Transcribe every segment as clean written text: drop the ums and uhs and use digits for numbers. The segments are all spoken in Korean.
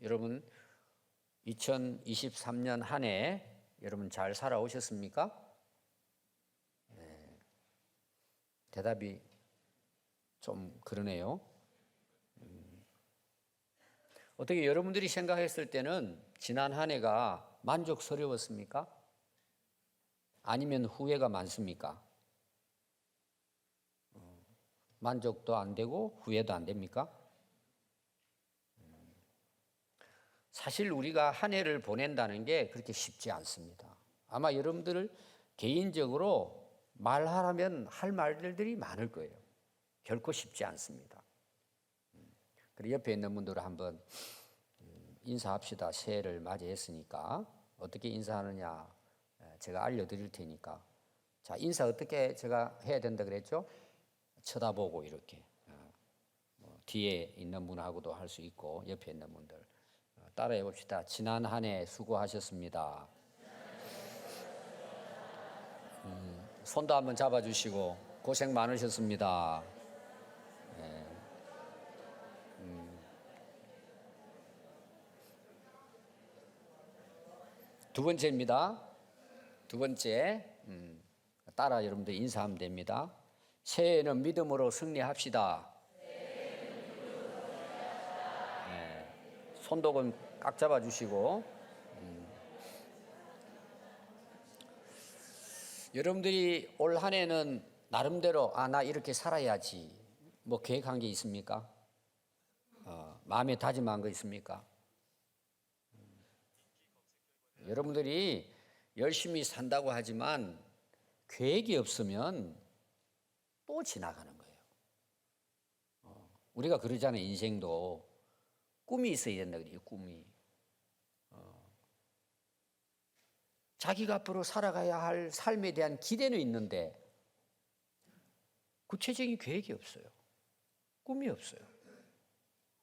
여러분 2023년 한 해 여러분 잘 살아오셨습니까? 대답이 좀 그러네요. 어떻게 여러분들이 생각했을 때는 지난 한 해가 만족스러웠습니까? 아니면 후회가 많습니까? 만족도 안 되고 후회도 안 됩니까? 사실 우리가 한 해를 보낸다는 게 그렇게 쉽지 않습니다. 아마 여러분들 개인적으로 말하라면 할 말들이 많을 거예요. 결코 쉽지 않습니다. 그리고 옆에 있는 분들을 한번 인사합시다. 새해를 맞이했으니까 어떻게 인사하느냐 제가 알려드릴 테니까. 자, 인사 어떻게 제가 해야 된다 그랬죠? 쳐다보고 이렇게 뒤에 있는 분하고도 할 수 있고 옆에 있는 분들 따라해 봅시다. 지난 한 해 수고하셨습니다. 손도 한번 잡아주시고 고생 많으셨습니다. 두 번째입니다. 두 번째 따라 여러분들 인사하면 됩니다. 새해에는 믿음으로 승리합시다. 손도 꽉 잡아주시고 여러분들이 올 한 해는 나름대로 나 이렇게 살아야지 뭐 계획한 게 있습니까? 마음에 다짐한 거 있습니까? 여러분들이 열심히 산다고 하지만 계획이 없으면 또 지나가는 거예요. 우리가 그러잖아요. 인생도 꿈이 있어야 된다 그래요. 꿈이. 자기가 앞으로 살아가야 할 삶에 대한 기대는 있는데 구체적인 계획이 없어요. 꿈이 없어요.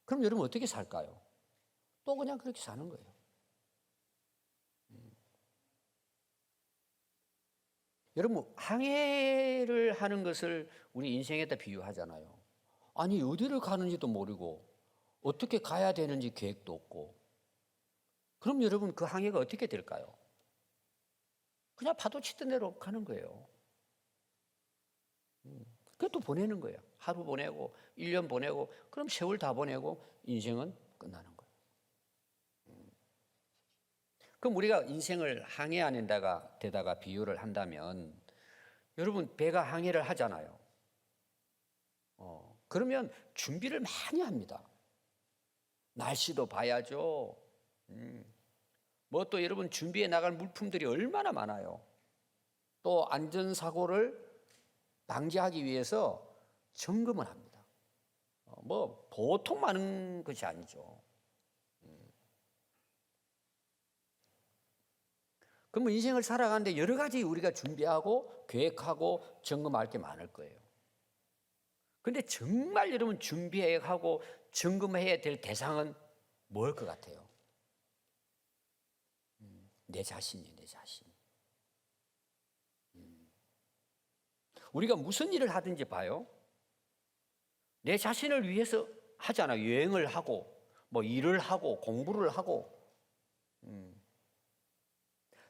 그럼 여러분 어떻게 살까요? 또 그냥 그렇게 사는 거예요. 여러분 항해를 하는 것을 우리 인생에다 비유하잖아요. 아니 어디를 가는지도 모르고 어떻게 가야 되는지 계획도 없고 그럼 여러분 그 항해가 어떻게 될까요? 그냥 파도 치던 대로 가는 거예요. 그것도 보내는 거예요. 하루 보내고 1년 보내고 그럼 세월 다 보내고 인생은 끝나는 거예요. 그럼 우리가 인생을 항해 안에다가 대다가 비유를 한다면 여러분 배가 항해를 하잖아요. 그러면 준비를 많이 합니다. 날씨도 봐야죠. 뭐 또 여러분 준비해 나갈 물품들이 얼마나 많아요. 또 안전사고를 방지하기 위해서 점검을 합니다. 뭐 보통 많은 것이 아니죠. 그러면 인생을 살아가는데 여러 가지 우리가 준비하고 계획하고 점검할 게 많을 거예요. 그런데 정말 여러분 준비하고 점검해야 될 대상은 뭘 것 같아요? 내 자신이에요, 내 자신. 우리가 무슨 일을 하든지 봐요. 내 자신을 위해서 하잖아요. 여행을 하고, 뭐 일을 하고, 공부를 하고.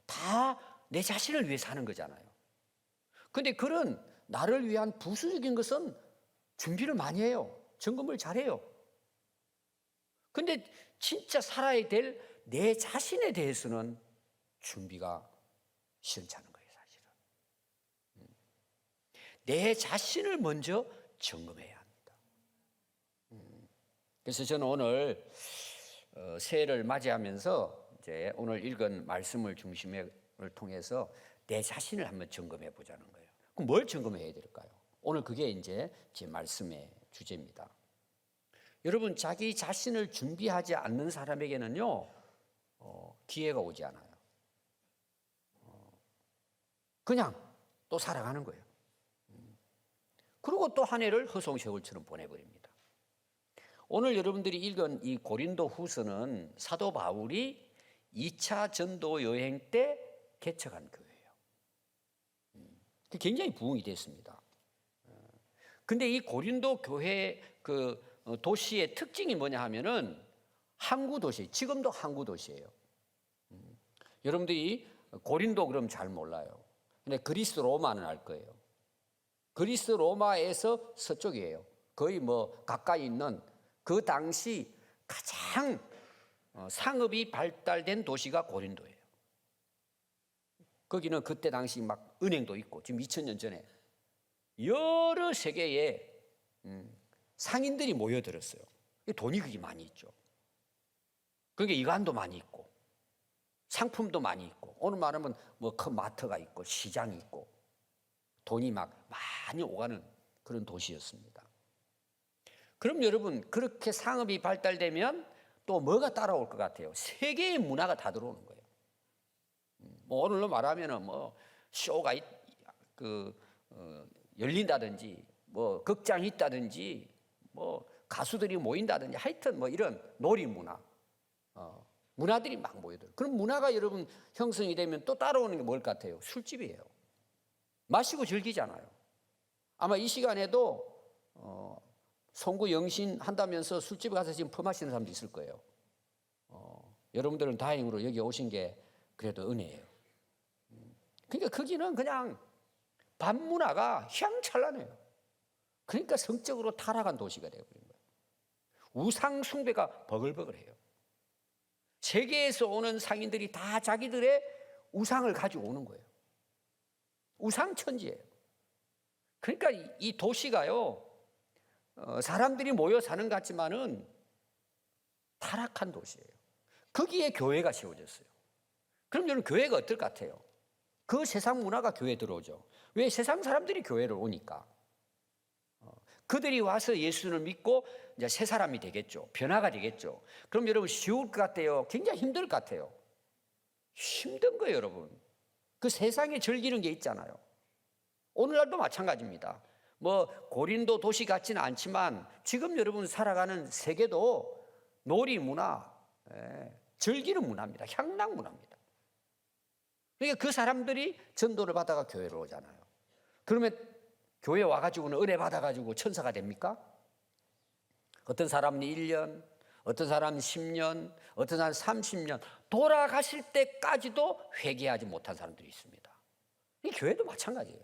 다 내 자신을 위해서 하는 거잖아요. 그런데 그런 나를 위한 부수적인 것은 준비를 많이 해요. 점검을 잘해요. 그런데 진짜 살아야 될 내 자신에 대해서는 준비가 시원찮은 거예요, 사실은. 내 자신을 먼저 점검해야 합니다. 그래서 저는 오늘 새해를 맞이하면서 이제 오늘 읽은 말씀을 중심을 통해서 내 자신을 한번 점검해 보자는 거예요. 그럼 뭘 점검해야 될까요? 오늘 그게 이제 제 말씀의 주제입니다. 여러분 자기 자신을 준비하지 않는 사람에게는요 기회가 오지 않아요. 그냥 또 살아가는 거예요. 그리고 또 한 해를 허송세월처럼 보내버립니다. 오늘 여러분들이 읽은 이 고린도 후서는 사도 바울이 2차 전도 여행 때 개척한 교회예요. 굉장히 부흥이 됐습니다. 근데 이 고린도 교회 그 도시의 특징이 뭐냐 하면은 항구 도시, 지금도 항구 도시예요. 여러분들이 고린도 그럼 잘 몰라요. 근데 그리스 로마는 알 거예요. 그리스 로마에서 서쪽이에요. 거의 뭐 가까이 있는 그 당시 가장 상업이 발달된 도시가 고린도예요. 거기는 그때 당시 막 은행도 있고 지금 2000년 전에 여러 세계의 상인들이 모여들었어요. 돈이 그게 많이 있죠. 그러니까 이관도 많이 있고 상품도 많이 있고 오늘 말하면 뭐 큰 마트가 있고 시장이 있고 돈이 막 많이 오가는 그런 도시였습니다. 그럼 여러분 그렇게 상업이 발달되면 또 뭐가 따라올 것 같아요? 세계의 문화가 다 들어오는 거예요. 뭐 오늘로 말하면은 뭐 쇼가 열린다든지 뭐 극장이 있다든지 뭐 가수들이 모인다든지 하여튼 뭐 이런 놀이 문화 문화들이 막 모여들어요. 그럼 문화가 여러분 형성이 되면 또 따라오는 게 뭘 같아요? 술집이에요. 마시고 즐기잖아요. 아마 이 시간에도 송구 영신 한다면서 술집에 가서 지금 퍼마시는 사람도 있을 거예요. 여러분들은 다행으로 여기 오신 게 그래도 은혜예요. 그러니까 거기는 그냥 밤문화가 휘황찬란해요. 그러니까 성적으로 타락한 도시가 되어버린 거예요. 우상 숭배가 버글버글해요. 세계에서 오는 상인들이 다 자기들의 우상을 가지고 오는 거예요. 우상천지예요. 그러니까 이 도시가요, 사람들이 모여 사는 것 같지만은 타락한 도시예요. 거기에 교회가 세워졌어요. 그럼 여러분 교회가 어떨 것 같아요? 그 세상 문화가 교회에 들어오죠. 왜? 세상 사람들이 교회를 오니까. 그들이 와서 예수를 믿고 이제 새 사람이 되겠죠. 변화가 되겠죠. 그럼 여러분 쉬울 것 같아요? 굉장히 힘들 것 같아요? 힘든 거예요, 여러분. 그 세상에 즐기는 게 있잖아요. 오늘날도 마찬가지입니다. 뭐 고린도 도시 같지는 않지만 지금 여러분 살아가는 세계도 놀이 문화, 즐기는 문화입니다. 향락 문화입니다. 그러니까 그 사람들이 전도를 받아가 교회로 오잖아요. 그러면 교회 와가지고는 은혜 받아가지고 천사가 됩니까? 어떤 사람은 1년, 어떤 사람은 10년, 어떤 사람은 30년 돌아가실 때까지도 회개하지 못한 사람들이 있습니다. 이 교회도 마찬가지예요.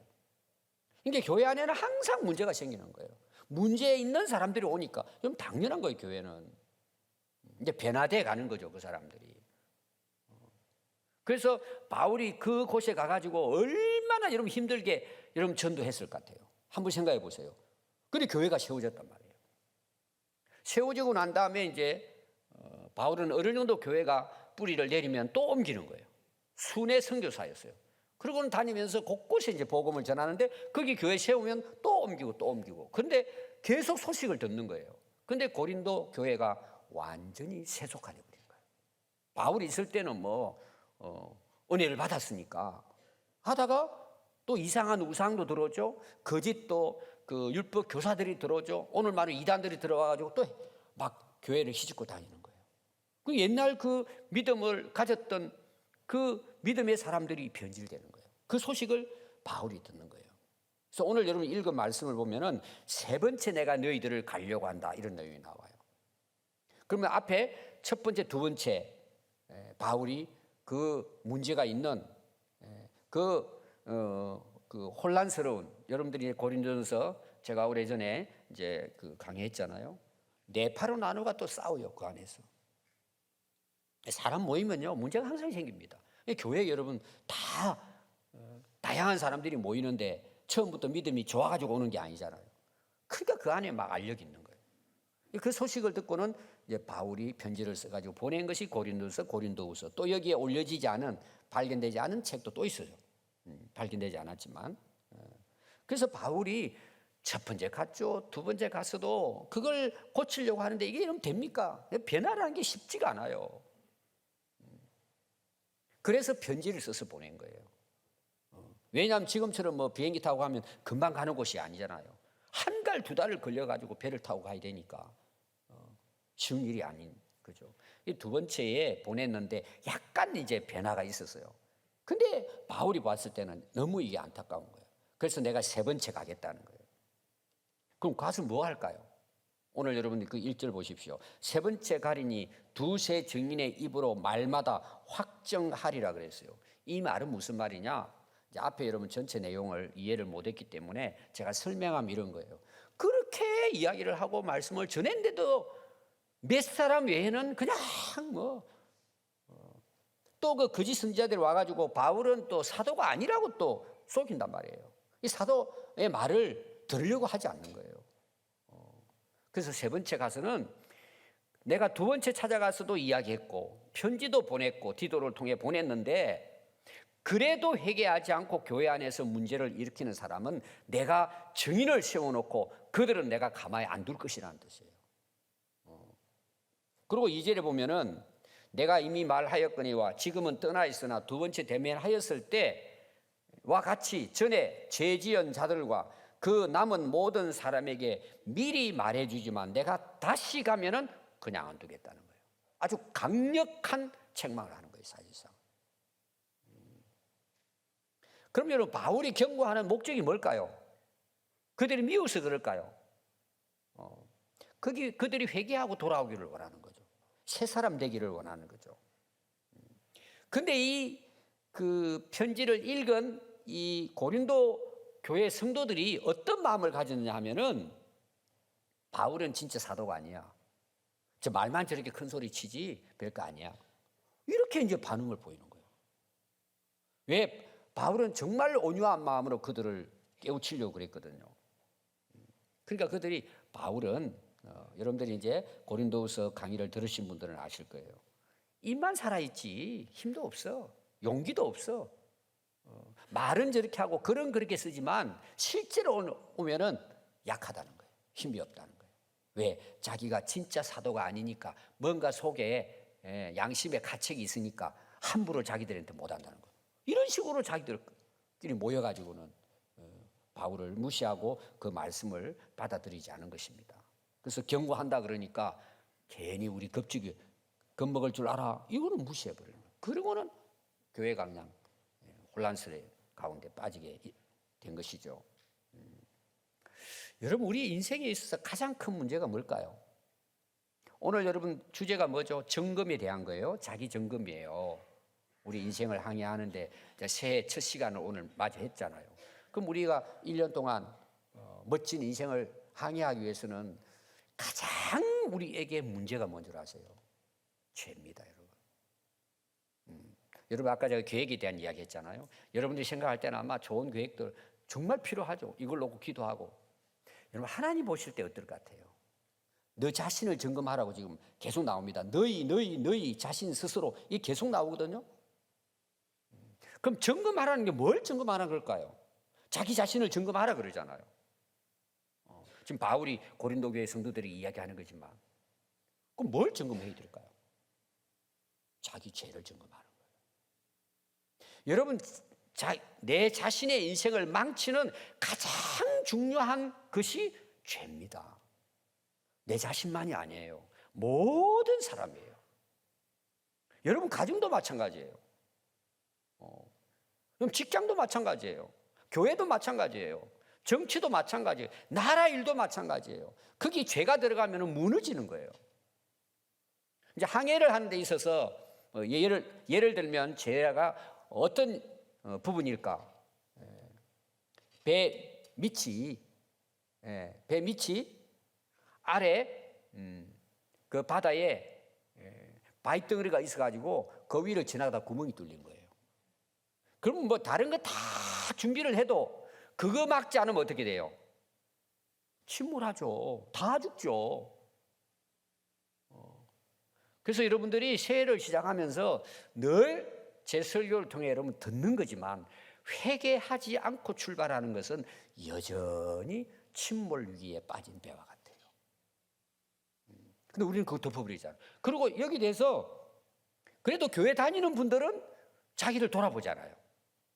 그러니까 교회 안에는 항상 문제가 생기는 거예요. 문제 있는 사람들이 오니까 그럼 당연한 거예요. 교회는 이제 변화돼 가는 거죠. 그 사람들이. 그래서 바울이 그곳에 가가지고 얼마나 여러분 힘들게 여러분 전도했을 것 같아요. 한번 생각해 보세요. 근데 교회가 세워졌단 말이에요. 세워지고 난 다음에 이제 바울은 어느 정도 교회가 뿌리를 내리면 또 옮기는 거예요. 순회 선교사였어요. 그러고는 다니면서 곳곳에 이제 복음을 전하는데 거기 교회 세우면 또 옮기고 또 옮기고. 그런데 계속 소식을 듣는 거예요. 그런데 고린도 교회가 완전히 세속화돼 버린 거예요. 바울이 있을 때는 뭐 은혜를 받았으니까 하다가 또 이상한 우상도 들어오죠. 거짓 또 그 율법 교사들이 들어오죠. 오늘 말은 이단들이 들어와가지고 또 막 교회를 휘젓고 다니는 거예요. 그 옛날 그 믿음을 가졌던 그 믿음의 사람들이 변질되는 거예요. 그 소식을 바울이 듣는 거예요. 그래서 오늘 여러분 읽은 말씀을 보면은 세 번째 내가 너희들을 가려고 한다 이런 내용이 나와요. 그러면 앞에 첫 번째, 두 번째 바울이 그 문제가 있는 그 혼란스러운 여러분들이 고린도전서 제가 오래전에 이제 그 강의했잖아요. 네파로 나누가 또 싸워요 그 안에서. 사람 모이면요 문제가 항상 생깁니다. 교회 여러분 다 다양한 사람들이 모이는데 처음부터 믿음이 좋아가지고 오는 게 아니잖아요. 그러니까 그 안에 막 알력이 있는 거예요. 그 소식을 듣고는 이제 바울이 편지를 써가지고 보낸 것이 고린도서, 고린도후서. 또 여기에 올려지지 않은 발견되지 않은 책도 또 있어요. 발견되지 않았지만. 그래서 바울이 첫 번째 갔죠. 두 번째 갔어도 그걸 고치려고 하는데 이게 이러면 됩니까? 변화라는 게 쉽지가 않아요. 그래서 편지를 써서 보낸 거예요. 왜냐하면 지금처럼 뭐 비행기 타고 가면 금방 가는 곳이 아니잖아요. 한 달, 두 달을 걸려가지고 배를 타고 가야 되니까 쉬운 일이 아닌 거죠. 이 두 번째에 보냈는데 약간 이제 변화가 있었어요. 근데 바울이 봤을 때는 너무 이게 안타까운 거예요. 그래서 내가 세 번째 가겠다는 거예요. 그럼 가서 뭐 할까요? 오늘 여러분 그 1절 보십시오. 세 번째 가리니 두세 증인의 입으로 말마다 확정하리라 그랬어요. 이 말은 무슨 말이냐? 이제 앞에 여러분 전체 내용을 이해를 못했기 때문에 제가 설명하면 이런 거예요. 그렇게 이야기를 하고 말씀을 전했는데도 몇 사람 외에는 그냥 또 그 거짓 선지자들이 와가지고 바울은 또 사도가 아니라고 또 속인단 말이에요. 이 사도의 말을 들으려고 하지 않는 거예요. 그래서 세 번째 가서는 내가 두 번째 찾아가서도 이야기했고 편지도 보냈고 디도를 통해 보냈는데 그래도 회개하지 않고 교회 안에서 문제를 일으키는 사람은 내가 증인을 세워놓고 그들은 내가 가만히 안 둘 것이라는 뜻이에요. 그리고 2절에 보면은 내가 이미 말하였거니와 지금은 떠나 있으나 두 번째 대면하였을 때와 같이 전에 죄지은 자들과 그 남은 모든 사람에게 미리 말해주지만 내가 다시 가면은 그냥 안 두겠다는 거예요. 아주 강력한 책망을 하는 거예요, 사실상. 그럼 여러분, 바울이 경고하는 목적이 뭘까요? 그들이 미워서 그럴까요? 그들이 회개하고 돌아오기를 원하는 거죠. 새 사람 되기를 원하는 거죠. 근데 그 편지를 읽은 이 고린도 교회 성도들이 어떤 마음을 가졌느냐 하면은 바울은 진짜 사도가 아니야. 저 말만 저렇게 큰 소리 치지 별거 아니야. 이렇게 이제 반응을 보이는 거예요. 왜? 바울은 정말 온유한 마음으로 그들을 깨우치려고 그랬거든요. 그러니까 그들이 바울은 여러분들이 이제 고린도후서 강의를 들으신 분들은 아실 거예요. 입만 살아있지 힘도 없어. 용기도 없어. 말은 저렇게 하고 글은 그렇게 쓰지만 실제로 오면은 약하다는 거예요. 힘이 없다는 거예요. 왜? 자기가 진짜 사도가 아니니까 뭔가 속에 양심의 가책이 있으니까 함부로 자기들한테 못한다는 거예요. 이런 식으로 자기들끼리 모여가지고는 바울을 무시하고 그 말씀을 받아들이지 않은 것입니다. 그래서 경고한다 그러니까 괜히 우리 겁주기 겁먹을 줄 알아. 이거는 무시해버리는 거예요. 그리고는 교회가 그냥 혼란스레 가운데 빠지게 된 것이죠. 여러분, 우리 인생에 있어서 가장 큰 문제가 뭘까요? 오늘 여러분 주제가 뭐죠? 점검에 대한 거예요. 자기 점검이에요. 우리 인생을 항해하는데 새해 첫 시간을 오늘 맞이했잖아요. 그럼 우리가 1년 동안 멋진 인생을 항해하기 위해서는 가장 우리에게 문제가 뭔 줄 아세요? 죄입니다, 여러분. 여러분 아까 제가 계획에 대한 이야기 했잖아요. 여러분들이 생각할 때는 아마 좋은 계획들 정말 필요하죠. 이걸 놓고 기도하고. 여러분 하나님 보실 때 어떨 것 같아요? 너 자신을 점검하라고 지금 계속 나옵니다. 너희 자신 스스로 이게 계속 나오거든요. 그럼 점검하라는 게 뭘 점검하라는 걸까요? 자기 자신을 점검하라 그러잖아요. 지금 바울이 고린도 교회 성도들이 이야기하는 거지만 그럼 뭘 점검해야 될까요? 자기 죄를 점검하는 거예요. 여러분 내 자신의 인생을 망치는 가장 중요한 것이 죄입니다. 내 자신만이 아니에요. 모든 사람이에요. 여러분 가정도 마찬가지예요. 그럼 직장도 마찬가지예요. 교회도 마찬가지예요. 정치도 마찬가지예요. 나라 일도 마찬가지예요. 거기 죄가 들어가면 무너지는 거예요. 이제 항해를 하는 데 있어서 예를 들면 죄가 어떤 부분일까? 배 밑이 아래 그 바다에 바위덩어리가 있어가지고 그 위를 지나가다 구멍이 뚫린 거예요. 그럼 뭐 다른 거 다 준비를 해도 그거 막지 않으면 어떻게 돼요? 침몰하죠. 다 죽죠. 그래서 여러분들이 새해를 시작하면서 늘 제 설교를 통해 여러분 듣는 거지만 회개하지 않고 출발하는 것은 여전히 침몰 위기에 빠진 배와 같아요. 근데 우리는 그거 덮어버리잖아요. 그리고 여기 대해서 그래도 교회 다니는 분들은 자기를 돌아보잖아요.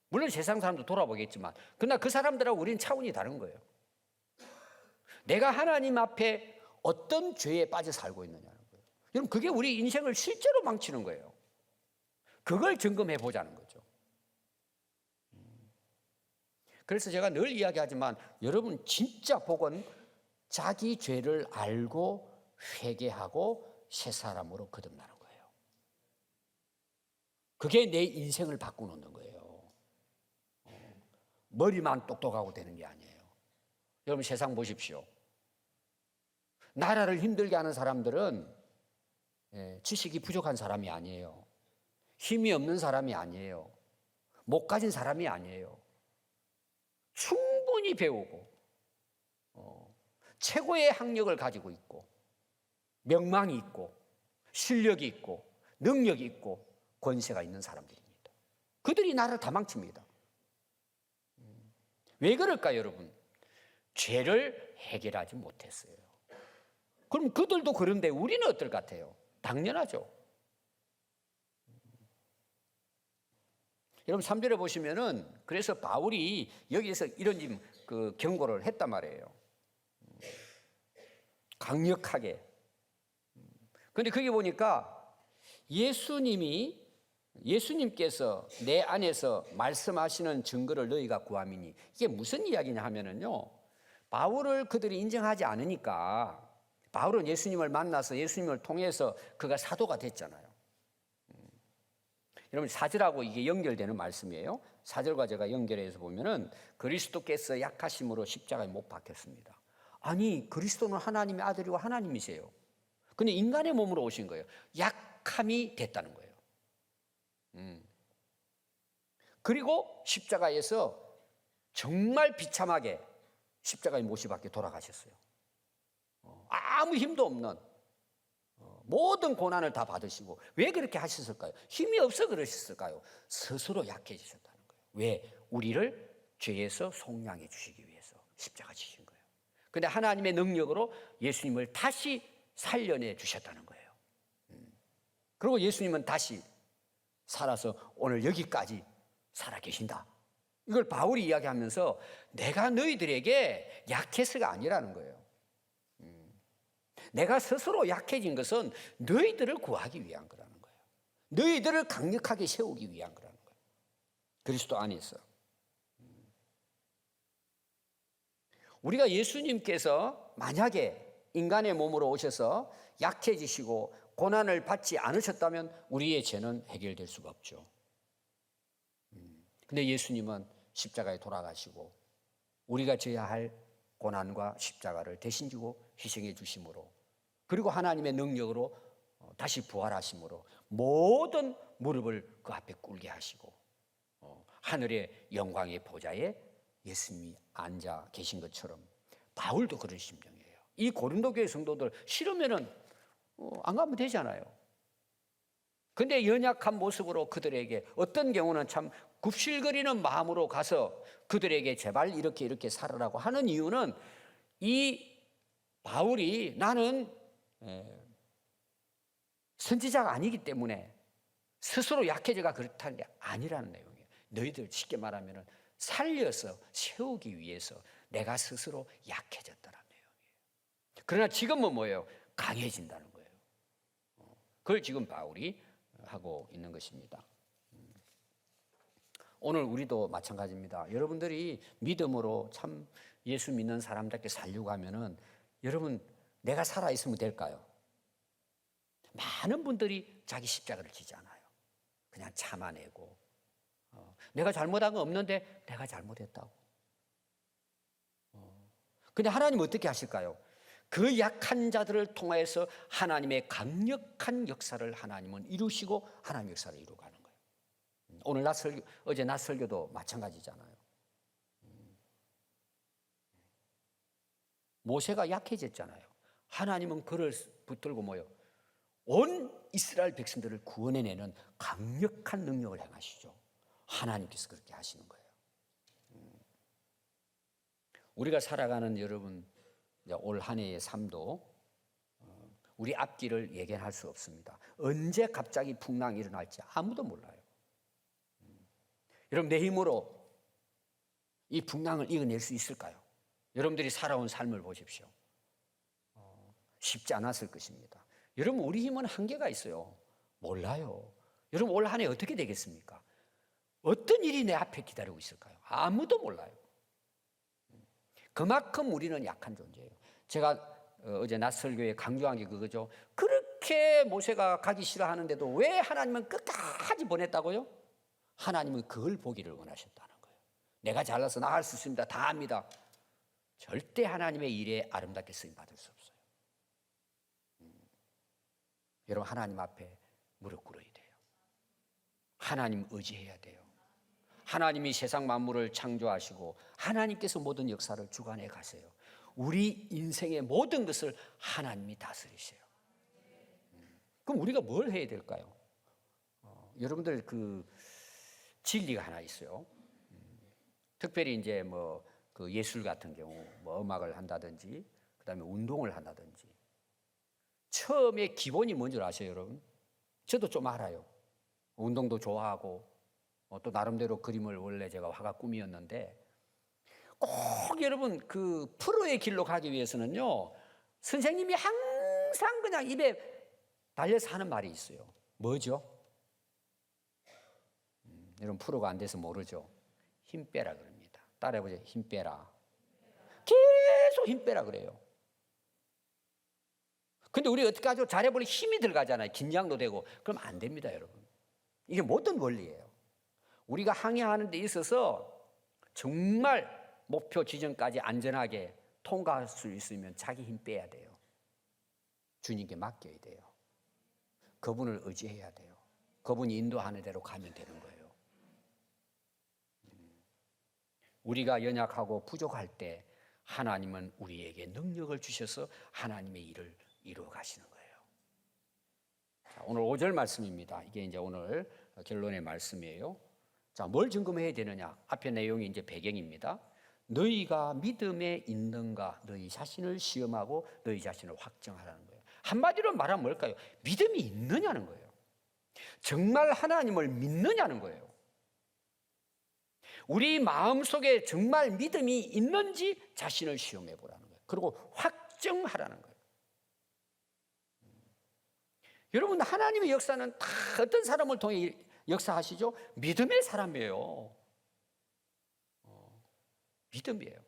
물론 세상 사람도 돌아보겠지만 그러나 그 사람들하고 우리는 차원이 다른 거예요. 내가 하나님 앞에 어떤 죄에 빠져 살고 있느냐는 거예요. 여러분 그게 우리 인생을 실제로 망치는 거예요. 그걸 점검해 보자는 거죠. 그래서 제가 늘 이야기하지만 여러분 진짜 복은 자기 죄를 알고 회개하고 새 사람으로 거듭나는 거예요. 그게 내 인생을 바꾸는 거예요. 머리만 똑똑하고 되는 게 아니에요. 여러분 세상 보십시오. 나라를 힘들게 하는 사람들은 지식이 부족한 사람이 아니에요. 힘이 없는 사람이 아니에요. 못 가진 사람이 아니에요. 충분히 배우고 최고의 학력을 가지고 있고 명망이 있고 실력이 있고 능력이 있고 권세가 있는 사람들입니다. 그들이 나라를 다 망칩니다. 왜 그럴까요, 여러분? 죄를 해결하지 못했어요. 그럼 그들도 그런데 우리는 어떨 것 같아요? 당연하죠. 여러분 3절에 보시면은 그래서 바울이 여기에서 이런 그 경고를 했단 말이에요. 강력하게. 그런데 거기 보니까 예수님께서 내 안에서 말씀하시는 증거를 너희가 구함이니, 이게 무슨 이야기냐 하면은요, 바울을 그들이 인정하지 않으니까, 바울은 예수님을 만나서 예수님을 통해서 그가 사도가 됐잖아요. 여러분 4절하고 이게 연결되는 말씀이에요. 4절과 제가 연결해서 보면은 그리스도께서 약하심으로 십자가에 못 박혔습니다. 아니, 그리스도는 하나님의 아들이고 하나님이세요. 근데 인간의 몸으로 오신 거예요. 약함이 됐다는 거예요. 그리고 십자가에서 정말 비참하게 십자가에 못이 박혀 돌아가셨어요. 아무 힘도 없는 모든 고난을 다 받으시고. 왜 그렇게 하셨을까요? 힘이 없어 그러셨을까요? 스스로 약해지셨다는 거예요. 왜? 우리를 죄에서 속량해 주시기 위해서 십자가 지신 거예요. 그런데 하나님의 능력으로 예수님을 다시 살려내 주셨다는 거예요. 그리고 예수님은 다시 살아서 오늘 여기까지 살아 계신다. 이걸 바울이 이야기하면서 내가 너희들에게 약해서가 아니라는 거예요. 내가 스스로 약해진 것은 너희들을 구하기 위한 거라는 거예요. 너희들을 강력하게 세우기 위한 거라는 거예요. 그리스도 안에서. 우리가 예수님께서 만약에 인간의 몸으로 오셔서 약해지시고 고난을 받지 않으셨다면 우리의 죄는 해결될 수가 없죠. 근데 예수님은 십자가에 돌아가시고 우리가 져야 할 고난과 십자가를 대신 지고 희생해 주심으로, 그리고 하나님의 능력으로 다시 부활하심으로 모든 무릎을 그 앞에 꿇게 하시고 하늘의 영광의 보좌에 예수님이 앉아 계신 것처럼 바울도 그런 심정이에요. 이 고린도 교회 성도들 싫으면은 안 가면 되잖아요. 근데 연약한 모습으로 그들에게, 어떤 경우는 참 굽실거리는 마음으로 가서 그들에게 제발 이렇게 살아라고 하는 이유는, 이 바울이 나는 선지자가 아니기 때문에 스스로 약해져가 그렇다는 게 아니라는 내용이에요. 너희들 쉽게 말하면 살려서 세우기 위해서 내가 스스로 약해졌다는 내용이에요. 그러나 지금은 뭐예요? 강해진다는 거예요. 그걸 지금 바울이 하고 있는 것입니다. 오늘 우리도 마찬가지입니다. 여러분들이 믿음으로 참 예수 믿는 사람답게 살려고 하면은, 여러분 내가 살아있으면 될까요? 많은 분들이 자기 십자가를 지지 않아요. 그냥 참아내고 내가 잘못한 거 없는데 내가 잘못했다고. 근데 하나님 어떻게 하실까요? 그 약한 자들을 통해서 하나님의 강력한 역사를 하나님은 이루시고 하나님의 역사를 이루가는 거예요. 오늘 어제 낮 설교도 마찬가지잖아요. 모세가 약해졌잖아요. 하나님은 그를 붙들고 온 이스라엘 백성들을 구원해내는 강력한 능력을 행하시죠. 하나님께서 그렇게 하시는 거예요. 우리가 살아가는 여러분 올 한 해의 삶도 우리 앞길을 예견할 수 없습니다. 언제 갑자기 풍랑이 일어날지 아무도 몰라요. 여러분 내 힘으로 이 풍랑을 이겨낼 수 있을까요? 여러분들이 살아온 삶을 보십시오. 쉽지 않았을 것입니다. 여러분 우리 힘은 한계가 있어요. 몰라요. 여러분 올 한 해 어떻게 되겠습니까? 어떤 일이 내 앞에 기다리고 있을까요? 아무도 몰라요. 그만큼 우리는 약한 존재예요. 제가 어제 낮 설교에 강조한 게 그거죠. 그렇게 모세가 가기 싫어하는데도 왜 하나님은 끝까지 보냈다고요? 하나님은 그걸 보기를 원하셨다는 거예요. 내가 잘나서 나 할 수 있습니다. 다 합니다. 절대 하나님의 일에 아름답게 쓰임받을 수 없어요. 여러분, 하나님 앞에 무릎 꿇어야 돼요. 하나님 의지해야 돼요. 하나님이 세상 만물을 창조하시고 하나님께서 모든 역사를 주관해 가세요. 우리 인생의 모든 것을 하나님이 다스리세요. 그럼 우리가 뭘 해야 될까요? 여러분들 그 진리가 하나 있어요. 특별히 이제 그 예술 같은 경우 음악을 한다든지 그다음에 운동을 한다든지 처음에 기본이 뭔지 아세요, 여러분? 저도 좀 알아요. 운동도 좋아하고 또 나름대로 그림을 원래 제가 화가 꿈이었는데 꼭 여러분 그 프로의 길로 가기 위해서는요, 선생님이 항상 그냥 입에 달려서 하는 말이 있어요. 뭐죠? 여러분 프로가 안 돼서 모르죠. 힘 빼라 그럽니다. 따라해보세요. 힘 빼라. 계속 힘 빼라 그래요. 근데 우리 어떻게 하죠? 잘해보니 힘이 들어가잖아요. 긴장도 되고. 그럼 안 됩니다, 여러분. 이게 모든 원리예요. 우리가 항해하는 데 있어서 정말 목표 지점까지 안전하게 통과할 수 있으면 자기 힘 빼야 돼요. 주님께 맡겨야 돼요. 그분을 의지해야 돼요. 그분이 인도하는 대로 가면 되는 거예요. 우리가 연약하고 부족할 때 하나님은 우리에게 능력을 주셔서 하나님의 일을 이루어 가시는 거예요. 자, 오늘 5절 말씀입니다. 이게 이제 오늘 결론의 말씀이에요. 자, 뭘 점검해야 되느냐? 앞에 내용이 이제 배경입니다. 너희가 믿음에 있는가? 너희 자신을 시험하고 너희 자신을 확정하라는 거예요. 한마디로 말하면 뭘까요? 믿음이 있느냐는 거예요. 정말 하나님을 믿느냐는 거예요. 우리 마음속에 정말 믿음이 있는지 자신을 시험해 보라는 거예요. 그리고 확정하라는 거예요. 여러분, 하나님의 역사는 다 어떤 사람을 통해 역사하시죠? 믿음의 사람이에요. 믿음이에요.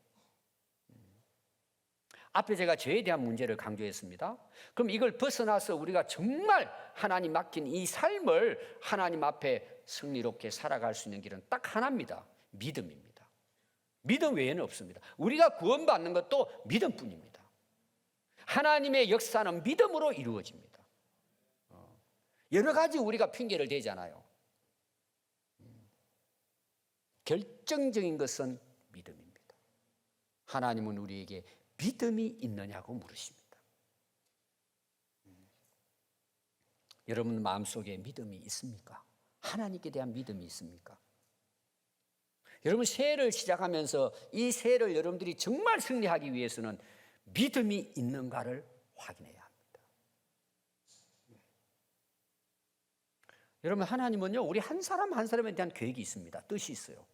앞에 제가 죄에 대한 문제를 강조했습니다. 그럼 이걸 벗어나서 우리가 정말 하나님 맡긴 이 삶을 하나님 앞에 승리롭게 살아갈 수 있는 길은 딱 하나입니다. 믿음입니다. 믿음 외에는 없습니다. 우리가 구원받는 것도 믿음뿐입니다. 하나님의 역사는 믿음으로 이루어집니다. 여러 가지 우리가 핑계를 대잖아요. 결정적인 것은 믿음입니다. 하나님은 우리에게 믿음이 있느냐고 물으십니다. 여러분 마음속에 믿음이 있습니까? 하나님께 대한 믿음이 있습니까? 여러분 새해를 시작하면서 이 새해를 여러분들이 정말 승리하기 위해서는 믿음이 있는가를 확인해야 합니다. 여러분 하나님은요 우리 한 사람 한 사람에 대한 계획이 있습니다. 뜻이 있어요.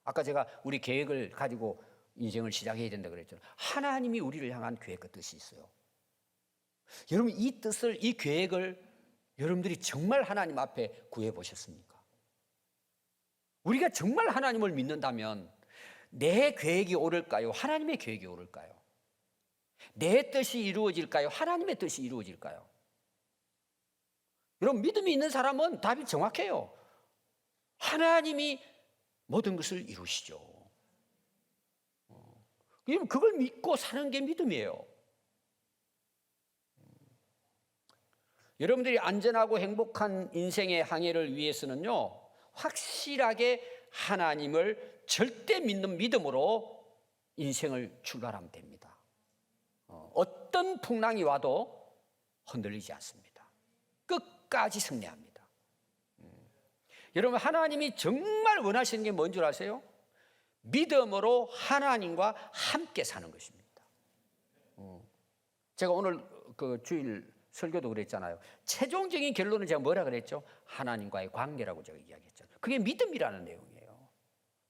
아까 제가 우리 계획을 가지고 인생을 시작해야 된다 그랬잖아요. 하나님이 우리를 향한 계획과 뜻이 있어요. 여러분 이 뜻을 이 계획을 여러분들이 정말 하나님 앞에 구해 보셨습니까? 우리가 정말 하나님을 믿는다면 내 계획이 옳을까요? 하나님의 계획이 옳을까요? 내 뜻이 이루어질까요? 하나님의 뜻이 이루어질까요? 여러분 믿음이 있는 사람은 답이 정확해요. 하나님이 모든 것을 이루시죠. 그걸 믿고 사는 게 믿음이에요. 여러분들이 안전하고 행복한 인생의 항해를 위해서는요 확실하게 하나님을 절대 믿는 믿음으로 인생을 출발하면 됩니다. 어떤 풍랑이 와도 흔들리지 않습니다. 끝까지 승리합니다. 여러분 하나님이 정말 원하시는 게 뭔 줄 아세요? 믿음으로 하나님과 함께 사는 것입니다. 제가 오늘 그 주일 설교도 그랬잖아요. 최종적인 결론은 제가 뭐라 그랬죠? 하나님과의 관계라고 제가 이야기했잖아요. 그게 믿음이라는 내용이에요.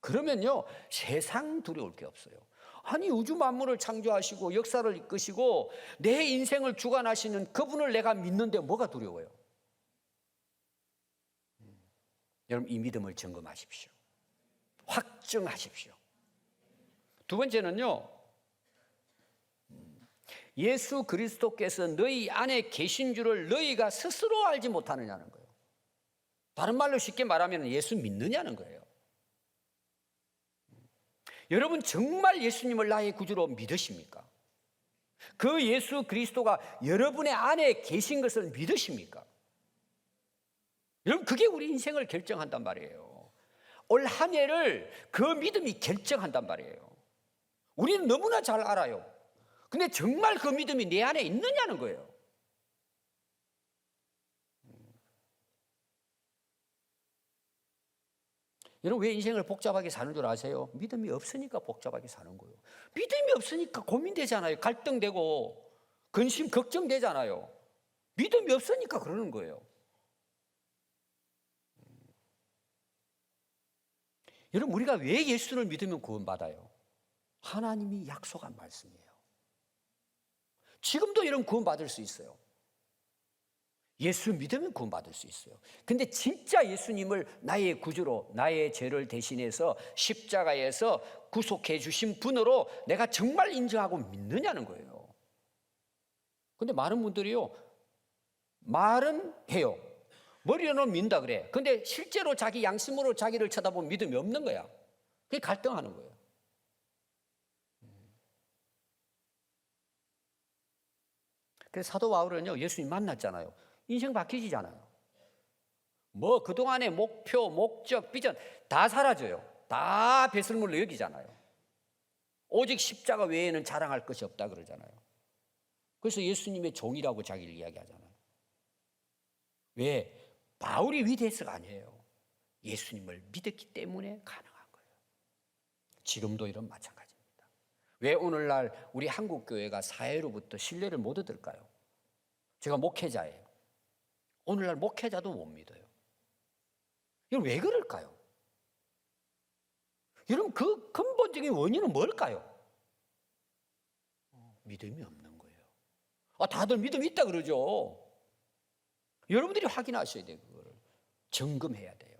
그러면요 세상 두려울 게 없어요. 아니 우주 만물을 창조하시고 역사를 이끄시고 내 인생을 주관하시는 그분을 내가 믿는데 뭐가 두려워요? 여러분 이 믿음을 점검하십시오. 확증하십시오. 두 번째는요 예수 그리스도께서 너희 안에 계신 줄을 너희가 스스로 알지 못하느냐는 거예요. 다른 말로 쉽게 말하면 예수 믿느냐는 거예요. 여러분 정말 예수님을 나의 구주로 믿으십니까? 그 예수 그리스도가 여러분의 안에 계신 것을 믿으십니까? 여러분 그게 우리 인생을 결정한단 말이에요. 올 한 해를 그 믿음이 결정한단 말이에요. 우리는 너무나 잘 알아요. 근데 정말 그 믿음이 내 안에 있느냐는 거예요. 여러분 왜 인생을 복잡하게 사는 줄 아세요? 믿음이 없으니까 복잡하게 사는 거예요. 믿음이 없으니까 고민되잖아요. 갈등되고 근심 걱정되잖아요. 믿음이 없으니까 그러는 거예요. 여러분 우리가 왜 예수를 믿으면 구원받아요? 하나님이 약속한 말씀이에요. 지금도 이런 구원받을 수 있어요. 예수 믿으면 구원받을 수 있어요. 근데 진짜 예수님을 나의 구주로 나의 죄를 대신해서 십자가에서 구속해 주신 분으로 내가 정말 인정하고 믿느냐는 거예요. 근데 많은 분들이요, 말은 해요. 머리로는 믿는다 그래. 근데 실제로 자기 양심으로 자기를 쳐다보면 믿음이 없는 거야. 그게 갈등하는 거예요. 그래서 사도 바울은요, 예수님 만났잖아요. 인생 바뀌지잖아요. 뭐 그동안의 목표, 목적, 비전 다 사라져요. 다 배설물로 여기잖아요. 오직 십자가 외에는 자랑할 것이 없다 그러잖아요. 그래서 예수님의 종이라고 자기를 이야기하잖아요. 왜? 바울이 위대해서가 아니에요. 예수님을 믿었기 때문에 가능한 거예요. 지금도 이런 마찬가지입니다. 왜 오늘날 우리 한국교회가 사회로부터 신뢰를 못 얻을까요? 제가 목회자예요. 오늘날 목회자도 못 믿어요. 이건 왜 그럴까요? 여러분 그 근본적인 원인은 뭘까요? 믿음이 없는 거예요. 다들 믿음이 있다 그러죠. 여러분들이 확인하셔야 돼요. 그걸 점검해야 돼요.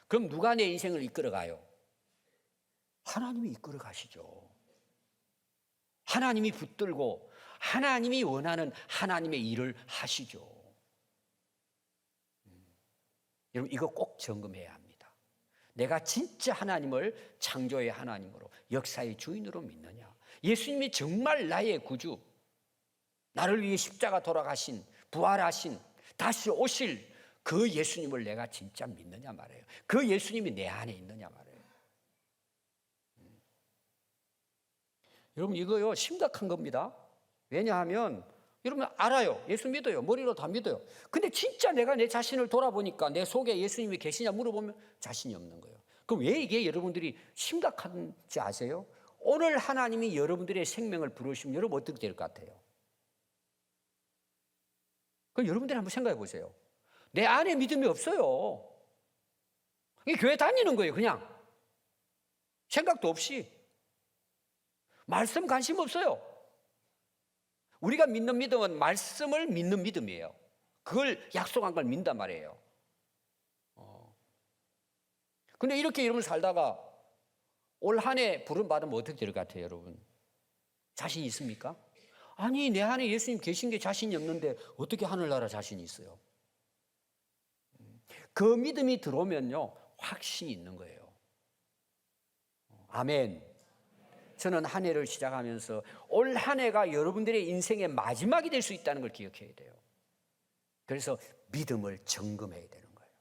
그럼 누가 내 인생을 이끌어가요? 하나님이 이끌어 가시죠. 하나님이 붙들고 하나님이 원하는 하나님의 일을 하시죠. 여러분 이거 꼭 점검해야 합니다. 내가 진짜 하나님을 창조의 하나님으로 역사의 주인으로 믿느냐? 예수님이 정말 나의 구주, 나를 위해 십자가 돌아가신, 부활하신, 다시 오실 그 예수님을 내가 진짜 믿느냐 말이에요. 그 예수님이 내 안에 있느냐 말이에요. 여러분 이거요 심각한 겁니다. 왜냐하면 여러분 알아요. 예수 믿어요. 머리로 다 믿어요. 근데 진짜 내가 내 자신을 돌아보니까 내 속에 예수님이 계시냐 물어보면 자신이 없는 거예요. 그럼 왜 이게 여러분들이 심각한지 아세요? 오늘 하나님이 여러분들의 생명을 부르시면 여러분 어떻게 될 것 같아요? 그럼 여러분들이 한번 생각해 보세요. 내 안에 믿음이 없어요. 교회 다니는 거예요. 그냥 생각도 없이. 말씀 관심 없어요. 우리가 믿는 믿음은 말씀을 믿는 믿음이에요. 그걸 약속한 걸 믿는단 말이에요. 근데 이렇게 여러분 살다가 올 한 해 부름 받으면 어떻게 될 것 같아요, 여러분? 자신 있습니까? 아니, 내 안에 예수님 계신 게 자신이 없는데 어떻게 하늘나라 자신이 있어요? 그 믿음이 들어오면요, 확신이 있는 거예요. 아멘. 저는 한 해를 시작하면서 올 한 해가 여러분들의 인생의 마지막이 될 수 있다는 걸 기억해야 돼요. 그래서 믿음을 점검해야 되는 거예요.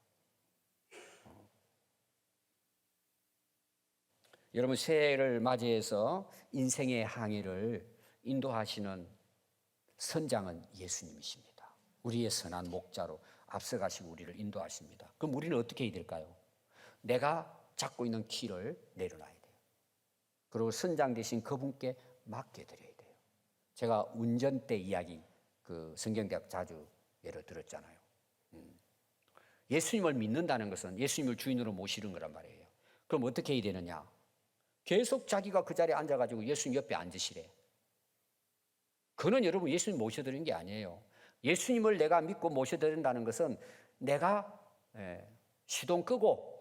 여러분 새해를 맞이해서 인생의 항해를 인도하시는 선장은 예수님이십니다. 우리의 선한 목자로 앞서가시고 우리를 인도하십니다. 그럼 우리는 어떻게 해야 될까요? 내가 잡고 있는 키를 내려놔야 돼요. 그리고 선장 대신 그분께 맡겨드려야 돼요. 제가 운전대 이야기 그 성경대학 자주 예를 들었잖아요. 예수님을 믿는다는 것은 예수님을 주인으로 모시는 거란 말이에요. 그럼 어떻게 해야 되느냐? 계속 자기가 그 자리에 앉아가지고 예수님 옆에 앉으시래. 그는 여러분 예수님 모셔드리는 게 아니에요. 예수님을 내가 믿고 모셔드린다는 것은 내가 시동 끄고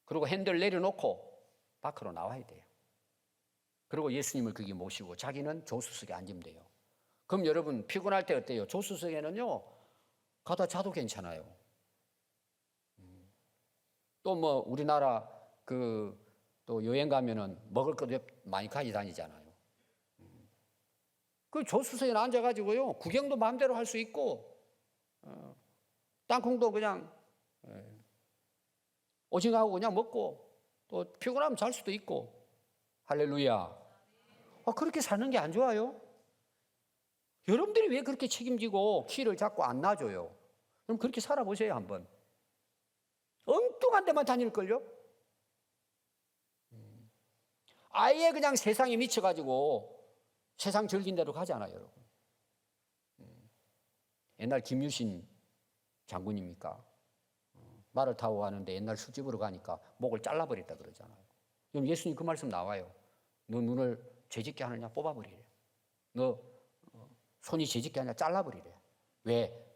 그리고 핸들 내려놓고 밖으로 나와야 돼요. 그리고 예수님을 거기 모시고 자기는 조수석에 앉으면 돼요. 그럼 여러분 피곤할 때 어때요? 조수석에는요 가다 자도 괜찮아요. 또 뭐 우리나라 또 여행 가면은 먹을 것 많이 가지고 다니잖아요. 그 조수석에 앉아가지고요 구경도 마음대로 할 수 있고 땅콩도 그냥 오징어하고 그냥 먹고 또 피곤하면 잘 수도 있고. 할렐루야. 그렇게 사는 게 안 좋아요? 여러분들이 왜 그렇게 책임지고 키를 자꾸 안 놔줘요? 그럼 그렇게 살아보세요 한번. 엉뚱한 데만 다닐걸요? 아예 그냥 세상에 미쳐가지고 세상 즐긴 대로 가잖아요, 여러분. 옛날 김유신 장군입니까? 말을 타고 가는데 옛날 술집으로 가니까 목을 잘라버렸다 그러잖아요. 그럼 예수님 그 말씀 나와요. 너 눈을 죄짓게 하느냐 뽑아버리래. 너 손이 죄짓게 하느냐 잘라버리래. 왜?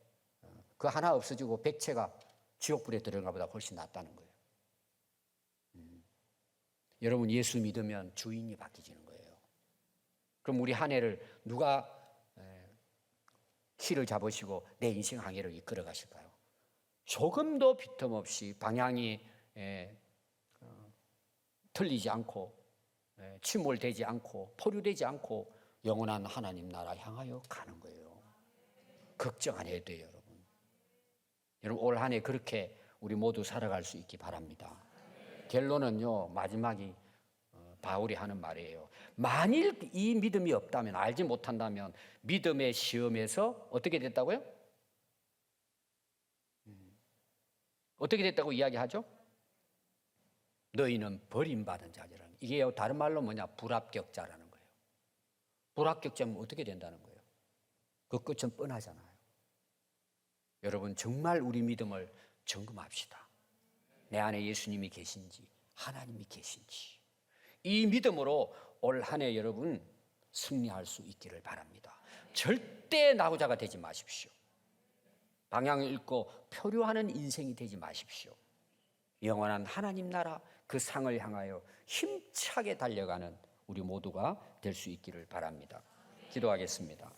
그 하나 없어지고 백체가 지옥불에 들어가 보다 훨씬 낫다는 거예요. 여러분 예수 믿으면 주인이 바뀌지는 거예요. 그럼 우리 한 해를 누가 키를 잡으시고 내 인생 항해를 이끌어 가실까요? 조금도 빈틈없이 방향이 틀리지 않고 침몰되지 않고 포류되지 않고 영원한 하나님 나라 향하여 가는 거예요. 걱정 안 해도 돼요, 여러분. 여러분 올 한 해 그렇게 우리 모두 살아갈 수 있기 바랍니다. 결론은요, 마지막이 바울이 하는 말이에요. 만일 이 믿음이 없다면, 알지 못한다면 믿음의 시험에서 어떻게 됐다고요? 어떻게 됐다고 이야기하죠? 너희는 버림받은 자들은. 이게 다른 말로 뭐냐? 불합격자라는 거예요. 불합격자면 어떻게 된다는 거예요? 그 끝은 뻔하잖아요. 여러분 정말 우리 믿음을 점검합시다. 내 안에 예수님이 계신지 하나님이 계신지. 이 믿음으로 올 한 해 여러분 승리할 수 있기를 바랍니다. 절대 낙오자가 되지 마십시오. 방향을 잃고 표류하는 인생이 되지 마십시오. 영원한 하나님 나라 그 상을 향하여 힘차게 달려가는 우리 모두가 될 수 있기를 바랍니다. 기도하겠습니다.